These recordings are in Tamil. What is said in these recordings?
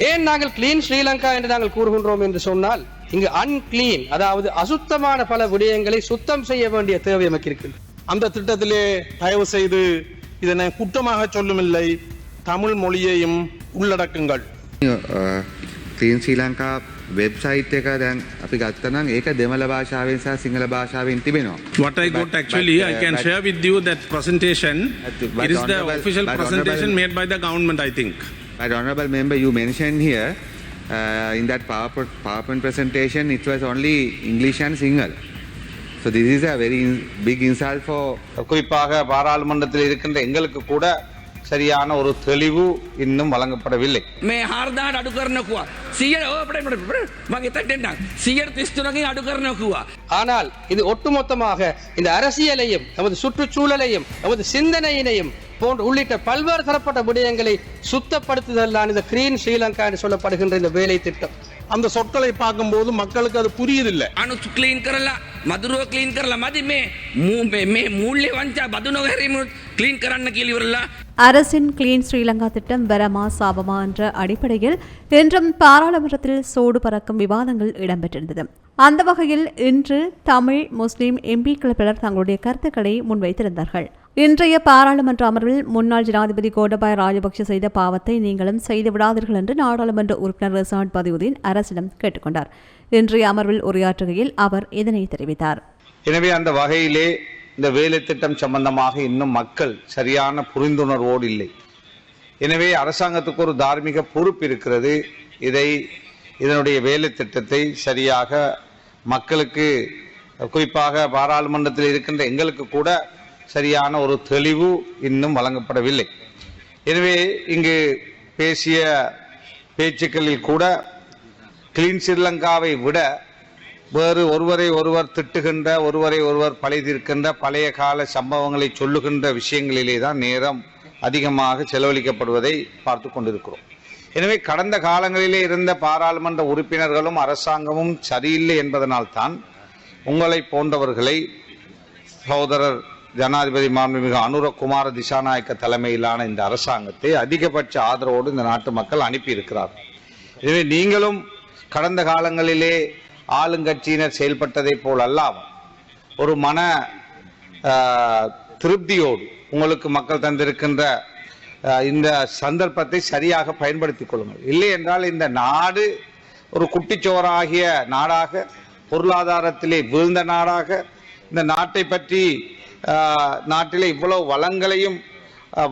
ஏன் நாங்கள் கிளீன் ஸ்ரீலங்கா என்று நாங்கள் கூறுகின்றோம் என்று சொன்னால், இங்கு அன்கிளீன், அதாவது அசுத்தமான பல விடயங்களை சுத்தம் செய்ய வேண்டிய தேவை நமக்கு இருக்கின்றது. அந்த திட்டத்திலே தயவு செய்து இதனை குற்றமாக சொல்லுமில்லை, தமிழ் மொழியையும் உள்ளடக்குங்கள். ක්ලීන් ශ්‍රී ලංකා වෙබ්සයිට් එක දැන් අපි ගත්තනම් ඒක දෙමළ භාෂාවෙන් සහ සිංහල භාෂාවෙන් තිබෙනවා. What I got actually, I can share with you that presentation. It is the official presentation made by the government, I think. But honorable member, you mentioned here in that PowerPoint presentation, it was only English and Sinhala. So this is a very big insult for. குறிப்பாக பாராளுமன்றத்தில் இருக்கின்ற எங்களுக்கு கூட சரியான ஒரு தெளிவு இன்னும் வழங்கப்படவில்லை. මේ 4000 අඩු කරනකුවා 133 අඩු කරනකුවා. ஆனால் இது ஒட்டுமொத்தமாக இந்த அரசியலையும் நமது சுற்றுச்சூழலையும் நமது சிந்தனையினையும் போன்ற உள்ளிட்ட பல்வேறு தரப்பட்ட விடயங்களை சுத்தப்படுத்துதல் தான் இந்த கிளீன் ஸ்ரீலங்கா என்று சொல்லப்படுகின்ற இந்த வேலை திட்டம். அந்த சொற்களை பார்க்கும்போது மக்களுக்கு அது புரியுதில்லை. අනු ක්ලීන් කරලා මදුරුව ක්ලීන් කරලා මදි මේ මූල්‍ය වංචා බදු නොගැරීම ක්ලීන් කරන්න කියලා ඉවරලා. அரசின் கிளீன் ஸ்ரீலங்கா திட்டம் வரமா சாபமா என்ற அடிப்படையில் இன்றும் பாராளுமன்றத்தில் சூடு பறக்கும் விவாதங்கள் இடம்பெற்றிருந்தது. அந்த வகையில் இன்று தமிழ் முஸ்லிம் எம்பிக்கள் பலர் தங்களுடைய கருத்துக்களை முன்வைத்திருந்தார்கள். இன்றைய பாராளுமன்ற அமர்வில் முன்னாள் ஜனாதிபதி கோடபாய ராஜபக்ஷ செய்த பாவத்தை நீங்களும் செய்து விடாதீர்கள் என்று நாடாளுமன்ற உறுப்பினர் ரிசாட் பதியுதீன் அரசிடம் கேட்டுக்கொண்டார். இன்றைய அமர்வில் உரையாற்றுகையில் அவர் இதனை தெரிவித்தார். எனவே அந்த வகையிலே இந்த வேலை திட்டம் சம்பந்தமாக இன்னும் மக்கள் சரியான புரிந்துணர்வோடு இல்லை. எனவே அரசாங்கத்துக்கு ஒரு தார்மீக பொறுப்பு இருக்கிறது. இதனுடைய வேலை திட்டத்தை சரியாக மக்களுக்கு, குறிப்பாக பாராளுமன்றத்தில் இருக்கின்ற எங்களுக்கு கூட சரியான ஒரு தெளிவு இன்னும் வழங்கப்படவில்லை. எனவே இங்கு பேசிய பேச்சுக்களில் கூட கிளீன் ஸ்ரீலங்காவை விட வேறு ஒருவரை ஒருவர் திட்டுகின்ற, ஒருவரை ஒருவர் பழி தீர்க்கின்ற பழைய கால சம்பவங்களை சொல்லுகின்ற விஷயங்களிலே தான் நேரம் அதிகமாக செலவழிக்கப்படுவதை பார்த்து கொண்டிருக்கிறோம். எனவே கடந்த காலங்களிலே இருந்த பாராளுமன்ற உறுப்பினர்களும் அரசாங்கமும் சரியில்லை என்பதனால்தான் உங்களை போன்றவர்களை சகோதரர் ஜனாதிபதி மாண்புமிகு அனுர குமார திசாநாயக்க தலைமையிலான இந்த அரசாங்கத்தை அதிகபட்ச ஆதரவோடு இந்த நாட்டு மக்கள் அனுப்பியிருக்கிறார்கள். எனவே நீங்களும் கடந்த காலங்களிலே ஆளுங்கட்சியினர் செயல்பட்டதை போல் அல்லாமல் ஒரு மன திருப்தியோடு உங்களுக்கு மக்கள் தந்திருக்கின்ற இந்த சந்தர்ப்பத்தை சரியாக பயன்படுத்திக் கொள்ளுங்கள். இல்லை என்றால் இந்த நாடு ஒரு குட்டிச்சோறாகிய நாடாக, பொருளாதாரத்திலே வீழ்ந்த நாடாக, இந்த நாட்டை பற்றி நாட்டிலே இவ்வளவு வளங்களையும்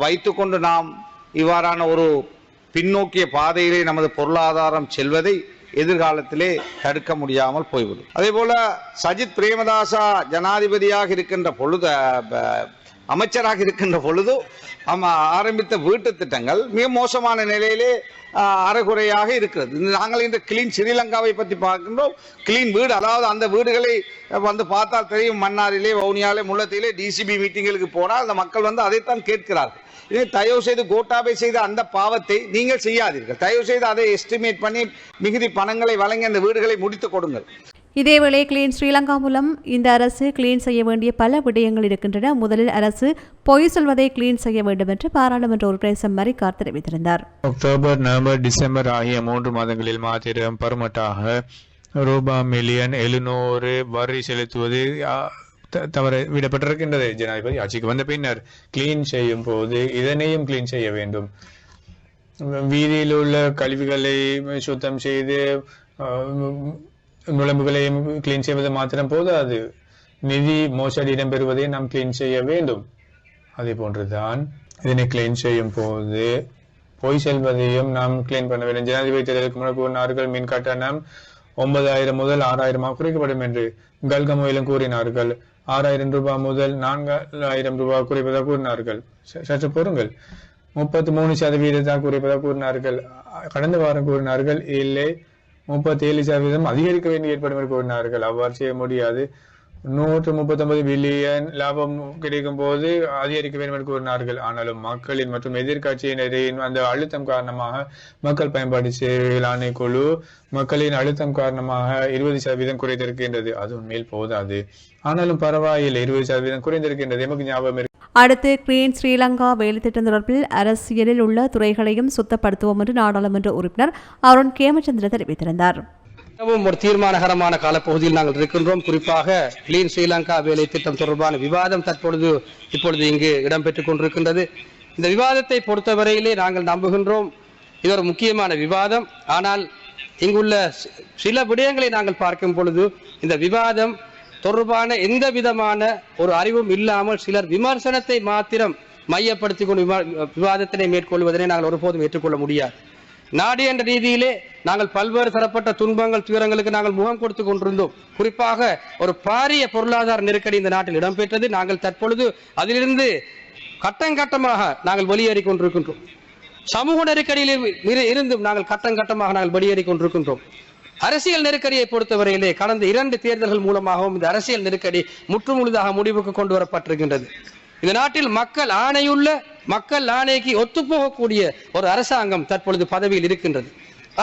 வைத்துக்கொண்டு நாம் இவ்வாறான ஒரு பின்னோக்கிய பாதையிலே நமது பொருளாதாரம் செல்வதை எதிர்காலத்திலே தடுக்க முடியாமல் போய்விடும். அதே போல சஜித் பிரேமதாசா ஜனாதிபதியாக இருக்கின்ற பொழுது, அமைச்சராக இருக்கின்ற பொழுது ஆரம்பித்த வீட்டு திட்டங்கள் மிக மோசமான நிலையிலே அறகுறையாக இருக்கிறது. நாங்கள் இந்த கிளீன் ஸ்ரீலங்காவை பற்றி பார்க்கின்றோம். கிளீன் வீடு, அதாவது அந்த வீடுகளை வந்து பார்த்தால் தெரியும். மன்னாரிலே, வவுனியாலே, முல்லைத்தீவிலே டிசிபி மீட்டிங்களுக்கு போனால் அந்த மக்கள் வந்து அதைத்தான் கேட்கிறார்கள். தயவு செய்து கோட்டாபே செய்த அந்த பாவத்தை நீங்கள் செய்யாதீர்கள். தயவு செய்து அதை எஸ்டிமேட் பண்ணி மிகுதி பணங்களை வழங்கி அந்த வீடுகளை முடித்துக் கொடுங்கள். இதேவேளை கிளீன் ஸ்ரீலங்கா மூலம் இந்த அரசு கிளீன் செய்ய வேண்டிய பல விடயங்கள் இருக்கின்றன. முதலில் அரசு பொய் சொல்வதை கிளீன் செய்ய வேண்டும் என்று பாராளுமன்ற உறுப்பினர் செம்மரிக்கார் தெரிவித்திருந்தார். அக்டோபர், நவம்பர், டிசம்பர் ஆகிய 3 மாதங்களில் மாத்திரம் பருமட்டாக ரூ.700 வரி செலுத்துவது தவற விடப்பட்டிருக்கின்றது. ஜனாதிபதி ஆட்சிக்கு வந்த பின்னர் கிளீன் செய்யும் போது இதனையும் கிளீன் செய்ய வேண்டும். வீதியில் உள்ள கழிவுகளை சுத்தம் செய்து நுழம்புகளையும் கிளீன் செய்வது மாத்திரம் போதாது, நிதி மோசடி இடம்பெறுவதை நாம் கிளீன் செய்ய வேண்டும். அதே போன்றுதான் இதனை கிளீன் செய்யும் போது பொய் செல்வதையும் நாம் கிளீன் பண்ண வேண்டும். ஜனாதிபதி தேர்தலுக்கு முன்னர் கூறினார்கள் மின் கட்டணம் 9,000 முதல் 6,000 குறைக்கப்படும் என்று. கல்கமுவிலும் கூறினார்கள் 6,000 ரூபாய் முதல் 4,000 ரூபாய் குறைப்பதாக கூறினார்கள். சற்று பொறுங்கள், 33% குறைப்பதாக கூறினார்கள். கடந்த வாரம் கூறினார்கள் இல்லை 37% அதிகரிக்க வேண்டி ஏற்படும் என்று கூறினார்கள். அவ்வாறு செய்ய முடியாது. 139 பில்லியன் லாபம் கிடைக்கும் போது அதிகரிக்க வேண்டும் என்று கூறினார்கள். ஆனாலும் மக்களின் மற்றும் எதிர்கட்சியினரின் அந்த அழுத்தம் காரணமாக, மக்கள் பயன்பாடு சேவைகள் ஆணைக்குழு மக்களின் அழுத்தம் காரணமாக 20% குறைந்திருக்கின்றது. அது உண்மையில் போதாது, ஆனாலும் பரவாயில்லை, 20% குறைந்திருக்கின்றது. எமக்கு ஞாபகம் இருக்கு. அடுத்து கிளீன் ஸ்ரீலங்கா வேலைத்திட்டம் தொடர்பில் அரசியலில் உள்ள துறைகளையும் சுத்தப்படுத்துவோம் என்று நாடாளுமன்ற உறுப்பினர் அருண் கேமச்சந்திர தெரிவித்திருந்தார். ஒரு தீர்மானகரமான காலப்பகுதியில் நாங்கள் இருக்கின்றோம். குறிப்பாக கிளீன் ஸ்ரீலங்கா வேலை திட்டம் தொடர்பான விவாதம் இப்பொழுது இங்கு இடம்பெற்றுக் கொண்டிருக்கின்றது. இந்த விவாதத்தை பொறுத்தவரையிலே நாங்கள் நம்புகின்றோம் இது ஒரு முக்கியமான விவாதம். ஆனால் இங்குள்ள சில விடயங்களை நாங்கள் பார்க்கும் பொழுது இந்த விவாதம் தொடர்பான எந்த விதமான ஒரு அறிவும் இல்லாமல் சிலர் விமர்சனத்தை மாத்திரம் மையப்படுத்தி கொண்டு விவாதத்தினை மேற்கொள்வதனை நாங்கள் ஒருபோதும் ஏற்றுக்கொள்ள முடியாது. நாடு என்ற ரீதியிலே நாங்கள் பல்வேறு தரப்பட்ட துன்பங்கள் துயரங்களுக்கு நாங்கள் முகம் கொடுத்து கொண்டிருந்தோம். குறிப்பாக ஒரு பாரிய பொருளாதார நெருக்கடி இந்த நாட்டில் இடம்பெற்றது. நாங்கள் தற்பொழுது அதிலிருந்து கட்டமாக நாங்கள் வெளியேறிக் கொண்டிருக்கின்றோம். சமூக நெருக்கடியில் இருந்தும் நாங்கள் கட்டமாக நாங்கள் வெளியேறிக் கொண்டிருக்கின்றோம். அரசியல் நெருக்கடியை பொறுத்தவரையிலே கடந்த 2 தேர்தல்கள் மூலமாகவும் இந்த அரசியல் நெருக்கடி முற்றுமுழுதாக முடிவுக்கு கொண்டு வரப்பட்டிருக்கின்றது. இந்த நாட்டில் மக்கள் ஆணைக்கு ஒத்துப்போகக்கூடிய ஒரு அரசாங்கம் தற்பொழுது பதவியில் இருக்கின்றது.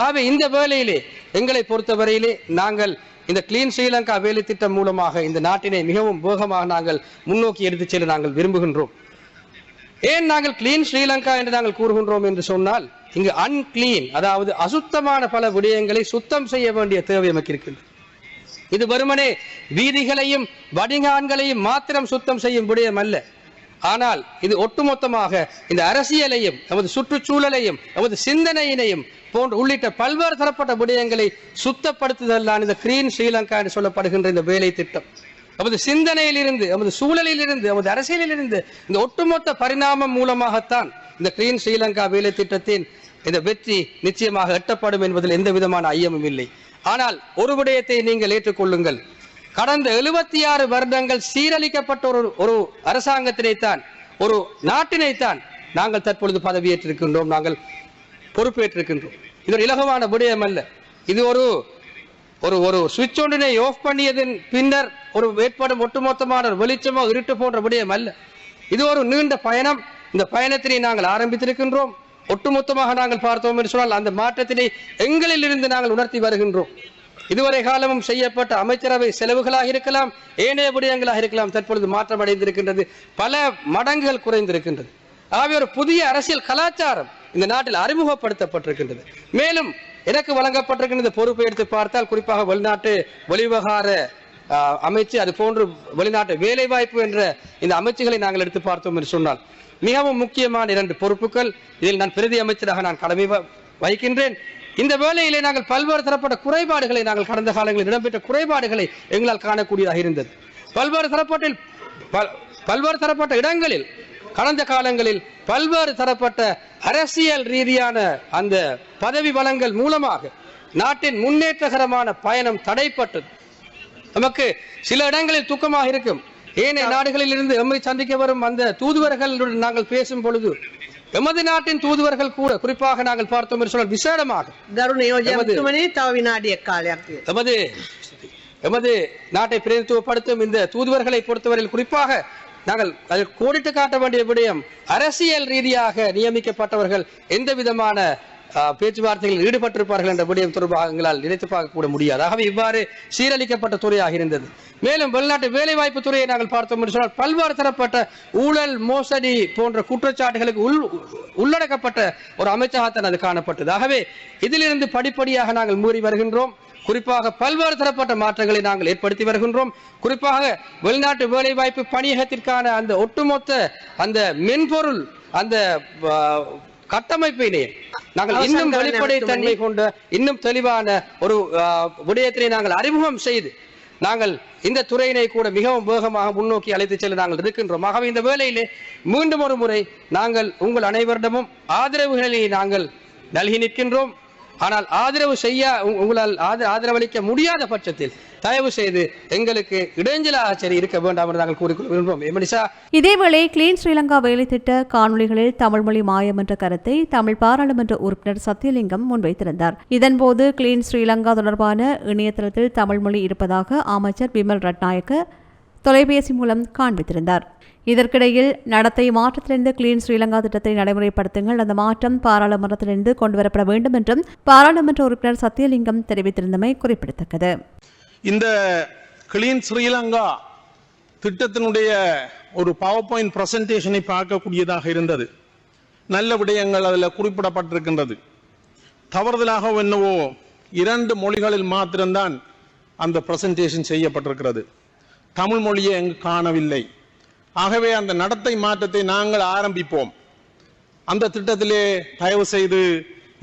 ஆகவே இந்த வேளையிலே எங்களை பொறுத்தவரையிலே நாங்கள் இந்த கிளீன் ஸ்ரீலங்கா வேலை திட்டம் மூலமாக இந்த நாட்டினை மிகவும் வேகமாக நாங்கள் முன்னோக்கி எடுத்துச் செல்ல நாங்கள் விரும்புகின்றோம். ஏன் நாங்கள் கிளீன் ஸ்ரீலங்கா என்று நாங்கள் கூறுகின்றோம் என்று சொன்னால் இங்கு அன்கிளீன், அதாவது அசுத்தமான பல விடயங்களை சுத்தம் செய்ய வேண்டிய தேவை நமக்கு இருக்கின்றது. இது வெறுமனே வீதிகளையும் வடிகான்களையும் மாத்திரம் சுத்தம் செய்யும் விடயம் அல்ல. ஆனால் இது ஒட்டுமொத்தமாக இந்த அரசியலையும் நமது சுற்றுச்சூழலையும் நமது சிந்தனையினையும் போன்ற உள்ளிட்ட பல்வேறு தரப்பட்ட விடயங்களை சுத்தப்படுத்துதல் இந்த கிளீன் ஸ்ரீலங்கா என்று சொல்லப்படுகின்ற இந்த வேலை திட்டம் நமது சிந்தனையிலிருந்து நமது சூழலிலிருந்து நமது அரசியலிலிருந்து இந்த ஒட்டுமொத்த பரிணாமம் மூலமாகத்தான் இந்த கிளீன் ஸ்ரீலங்கா வேலை திட்டத்தின் இந்த வெற்றி நிச்சயமாக எட்டப்படும் என்பதில் எந்த விதமான ஐயமும் இல்லை. ஆனால் ஒரு விடயத்தை நீங்கள் ஏற்றுக்கொள்ளுங்கள். கடந்த 76 வருடங்கள் சீரழிக்கப்பட்ட ஒரு அரசாங்கத்தினைத்தான் ஒரு நாட்டினைத்தான் நாங்கள் தற்பொழுது பதவியேற்றிருக்கின்றோம், நாங்கள் பொறுப்பேற்றிருக்கின்றோம். இது ஒரு இலகுவான விடயம் அல்ல. இது ஒரு சுவிட்ச் ஒன்றினை ஆஃப் பண்ணியதன் பின்னர் ஒரு ஏற்படும் ஒட்டுமொத்தமான வெளிச்சமோ இருட்டு போன்ற விடயம் அல்ல. இது ஒரு நீண்ட பயணம். இந்த பயணத்தினை நாங்கள் ஆரம்பித்திருக்கின்றோம். ஒட்டுமொத்தமாக நாங்கள் பார்த்தோம் என்று சொன்னால் அந்த மாற்றத்தினை எங்களில் இருந்து நாங்கள் உணர்த்தி வருகின்றோம். இதுவரை காலமும் செய்யப்பட்ட அமைச்சரவை செலவுகளாக இருக்கலாம், ஏனைய விடயங்களாக இருக்கலாம், தற்பொழுது மாற்றம் அடைந்திருக்கின்றது, பல மடங்குகள் குறைந்திருக்கின்றது. ஆகவே ஒரு புதிய அரசியல் கலாச்சாரம் இந்த நாட்டில் அறிமுகப்படுத்தப்பட்டிருக்கின்றது. மேலும் எனக்கு வழங்கப்பட்டிருக்கின்ற பொறுப்பை எடுத்து பார்த்தால் குறிப்பாக வெளிநாட்டு வெளிவிவகார அமைச்சு, அது போன்று வெளிநாட்டு வேலை வாய்ப்பு என்ற இந்த அமைச்சுகளை நாங்கள் எடுத்து பார்த்தோம் என்று சொன்னால் மிகவும் முக்கியமான 2 பொறுப்புகள். இதில் நான் பிரதி அமைச்சராக நான் கடமை வகிக்கின்றேன். இந்த வேளையிலே நாங்கள் பல்வேறு தரப்பட்ட குறைபாடுகளை நாங்கள் கடந்த காலங்களில் இடம்பெற்ற குறைபாடுகளை எங்களால் காணக்கூடியதாக இருந்தது. பல்வேறு தரப்பட்ட இடங்களில் கடந்த காலங்களில் பல்வேறு தரப்பட்ட அரசியல் ரீதியான அந்த பதவி வளங்கள் மூலமாக நாட்டின் முன்னேற்றகரமான பயணம் தடைப்பட்டது. நமக்கு சில இடங்களில் துக்கமாக இருக்கும். ஏனைய நாடுகளில் இருந்து எம்மை சந்திக்க வரும் அந்த தூதுவர்களுடன் நாங்கள் பேசும் பொழுது எமது நாட்டின் தூதுவர்கள் கூட குறிப்பாக நாங்கள் பார்த்தோம் என்று சொன்னால் விசேடமாக எமது நாட்டை பிரதிநிதித்துவப்படுத்தும் இந்த தூதுவர்களை பொறுத்தவரையில் குறிப்பாக நாங்கள் அதில் கோடிட்டு காட்ட வேண்டிய விடயம், அரசியல் ரீதியாக நியமிக்கப்பட்டவர்கள் எந்த விதமான பேச்சுவார்த்தைகளில் ஈடுபட்டிருப்பார்கள் என்ற விடயம் தொடர்பாக எங்களால் நினைத்து பார்க்க கூட முடியாது. ஆகவே இவ்வாறு சீரழிக்கப்பட்ட துறையாக இருந்தது. மேலும் வெளிநாட்டு வேலைவாய்ப்பு துறையை நாங்கள் பார்த்தோம் என்று சொன்னால் பல்வேறு தரப்பட்ட ஊழல் மோசடி போன்ற குற்றச்சாட்டுகளுக்கு உள்ளடக்கப்பட்ட ஒரு அமைச்சகத்தான் அது காணப்பட்டது. ஆகவே இதிலிருந்து படிப்படியாக நாங்கள் மூறி வருகின்றோம். குறிப்பாக பல்வேறு தரப்பட்ட மாற்றங்களை நாங்கள் ஏற்படுத்தி வருகின்றோம். குறிப்பாக வெளிநாட்டு வேலைவாய்ப்பு பணியகத்திற்கான அந்த ஒட்டுமொத்த அந்த மென்பொருள் அந்த கட்டமைப்பினை நாங்கள் இன்னும் வெளிப்படைத்தன்மை கொண்ட இன்னும் தெளிவான ஒரு விடயத்தினை நாங்கள் அறிமுகம் செய்து நாங்கள் இந்த துறையினை கூட மிகவும் வேகமாக முன்னோக்கி அழைத்து செல்ல நாங்கள் இருக்கின்றோம். ஆகவே இந்த வேளையிலே மீண்டும் ஒரு முறை நாங்கள் உங்கள் அனைவரிடமும் ஆதரவுகளை நாங்கள் நல்கி நிற்கின்றோம். ஆனால் உங்களால் ஆதரவளிக்க முடியாத பட்சத்தில் தயவு செய்து எங்களுக்கு இடைஞ்சலாக இருக்க வேண்டாம் என்று நாங்கள் கூறிக்கொள்கிறோம். இதேவேளை கிளீன் ஸ்ரீலங்கா வேலை திட்ட காணொலிகளில் தமிழ் மொழி மாயம் என்ற கருத்தை தமிழ் பாராளுமன்ற உறுப்பினர் சத்தியலிங்கம் முன்வைத்திருந்தார். இதன்போது கிளீன் ஸ்ரீலங்கா தொடர்பான இணையதளத்தில் தமிழ் மொழி இருப்பதாக அமைச்சர் பிமல் ரட்நாயக்க தொலைபேசி மூலம் காண்பித்திருந்தார். இதற்கிடையில் நடத்தை மாற்றத்திலிருந்து கிளீன் ஸ்ரீலங்கா திட்டத்தை நடைமுறைப்படுத்துங்கள், அந்த மாற்றம் பாராளுமன்றத்திலிருந்து கொண்டுவரப்பட வேண்டும் என்றும் பாராளுமன்ற உறுப்பினர் சத்தியலிங்கம் தெரிவித்திருந்தமை குறிப்பிடத்தக்கது. இந்த கிளீன் ஸ்ரீலங்கா திட்டத்தினுடைய ஒரு பவர் பாயிண்ட் பிரசன்டேஷனை பார்க்கக்கூடியதாக இருந்தது. நல்ல விடயங்கள் அதில் குறிப்பிடப்பட்டிருக்கின்றது. தவறுதலாக என்னவோ 2 மொழிகளில் மாத்திரம்தான் அந்த பிரசன்டேஷன் செய்யப்பட்டிருக்கிறது. தமிழ் மொழியை எங்கு காணவில்லை. ஆகவே அந்த நடத்தை மாற்றத்தை நாங்கள் ஆரம்பிப்போம். அந்த திட்டத்திலே தயவு செய்து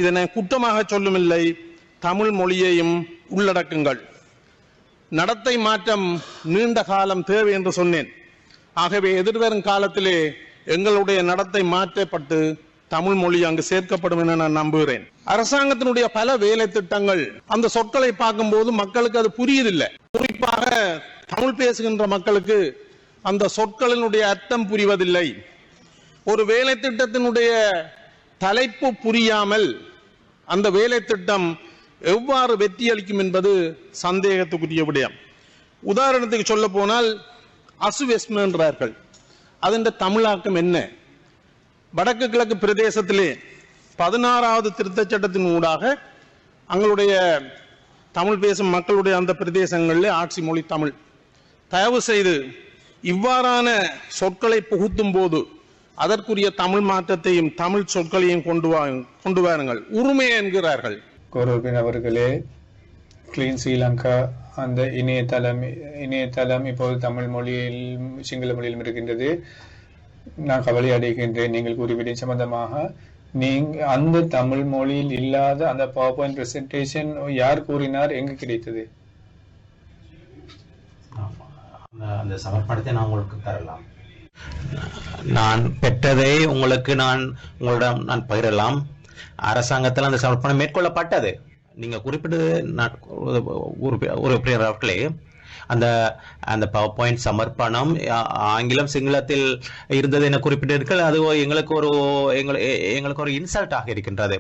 இதனை குற்றமாக சொல்லுமில்லை, தமிழ் மொழியையும் உள்ளடக்குங்கள். நடத்தை மாற்றம் நீண்ட காலம் தேவை என்று சொன்னேன். ஆகவே எதிர்வரும் காலத்திலே எங்களுடைய நடத்தை மாற்றப்பட்டு தமிழ் மொழி அங்கு சேர்க்கப்படும் என நான் நம்புகிறேன். அரசாங்கத்தினுடைய பல வேலை திட்டங்கள் அந்த சொற்களை பார்க்கும்போது மக்களுக்கு அது புரியுதில்லை. குறிப்பாக தமிழ் பேசுகின்ற மக்களுக்கு அந்த சொற்களினுடைய அர்த்தம் புரிவதில்லை. ஒரு வேலை திட்டத்தினுடைய தலைப்பு புரியாமல் அந்த வேலை திட்டம் எவ்வாறு வெற்றி அளிக்கும் என்பது சந்தேகத்துக்குரிய விடயம். உதாரணத்துக்கு சொல்ல போனால் அசுவெஸ்ம என்றார்கள். அதன் தமிழாக்கம் என்ன? வடக்கு கிழக்கு பிரதேசத்திலே 16வது திருத்தச் சட்டத்தின் ஊடாக அங்களுடைய தமிழ் பேசும் மக்களுடைய அந்த பிரதேசங்களிலே ஆட்சி மொழி தமிழ். தயவு செய்து இவ்வாறான சொற்களை புகுத்தும் போது அதற்குரிய தமிழ் மாற்றத்தையும் தமிழ் சொற்களையும் கொண்டு வாருங்கள். உரிமை என்கிறார்கள். கோரோபின் அவர்களே, கிளீன் ஸ்ரீலங்கா அந்த இணையதளம் இப்போது தமிழ் மொழியில் சிங்கள மொழியிலும் இருக்கின்றது. நான் கவலை அடைகின்றேன். நீங்கள் கூறிவிட சம்பந்தமாக அந்த தமிழ் மொழியில் இல்லாத அந்த பவர் பாயிண்ட் பிரசன்டேஷன் யார் கூறினார், எங்கு கிடைத்தது? அந்த சமர்ப்பணத்தை நான் உங்களுக்கு தரலாம். நான் பெற்றதை உங்களிடம் நான் பகிரலாம். அரசாங்கத்தில் அந்த சமர்ப்பணம் மேற்கொள்ளப்பட்டது. நீங்க குறிப்பிட்டது உறுப்பினர் அவர்களே, அந்த பவர் பாயிண்ட் சமர்ப்பணம் ஆங்கிலம் சிங்களத்தில் இருந்தது என குறிப்பிட்டீர்கள். அது எங்களுக்கு ஒரு இன்சல்ட் ஆக இருக்கின்றது.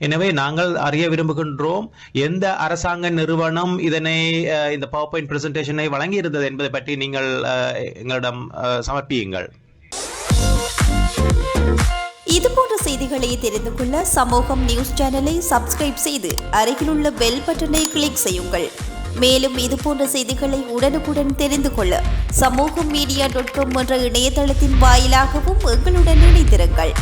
எனவே நாங்கள் அறிய விரும்புகின்றோம், எந்த அரசாங்க நிறுவனம் இந்த பவர் பாயிண்ட் பிரசன்டேஷனை வழங்கி இருந்தது என்பதை பற்றி நீங்கள் எங்களிடம் சமர்ப்பியுங்கள். இதுபோன்ற செய்திகளை தெரிந்து கொள்ள சமூகம் நியூஸ் சேனலை சப்ஸ்கிரைப் செய்து அருகிலுள்ள பெல் பட்டனை கிளிக் செய்யுங்கள். மேலும் இதுபோன்ற செய்திகளை உடனுக்குடன் தெரிந்து கொள்ள சமூகம் மீடியா.com என்ற இணையதளத்தின் வாயிலாகவும் எங்களுடன் இணைந்திருங்கள்.